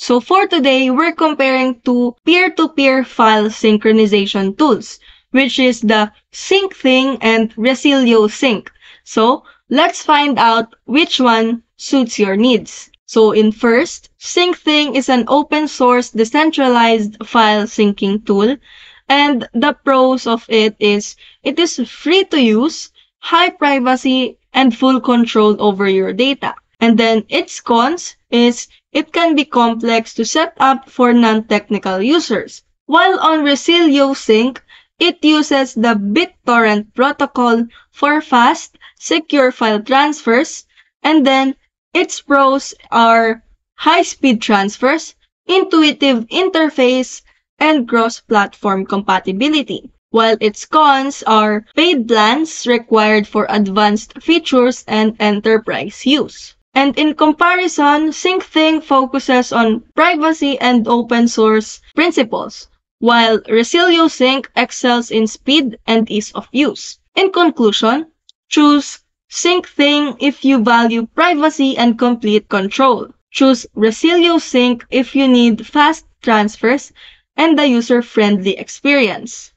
So for today, we're comparing two peer-to-peer file synchronization tools, which is the SyncThing and Resilio Sync. So let's find out which one suits your needs. So in first, SyncThing is an open source decentralized file syncing tool, and the pros of it is free to use, high privacy, and full control over your data. And then its cons is it can be complex to set up for non-technical users. While on Resilio Sync, it uses the BitTorrent protocol for fast, secure file transfers, and then its pros are high-speed transfers, intuitive interface, and cross-platform compatibility, while its cons are paid plans required for advanced features and enterprise use. And in comparison, SyncThing focuses on privacy and open source principles, while Resilio Sync excels in speed and ease of use. In conclusion, choose SyncThing if you value privacy and complete control. Choose Resilio Sync if you need fast transfers and a user-friendly experience.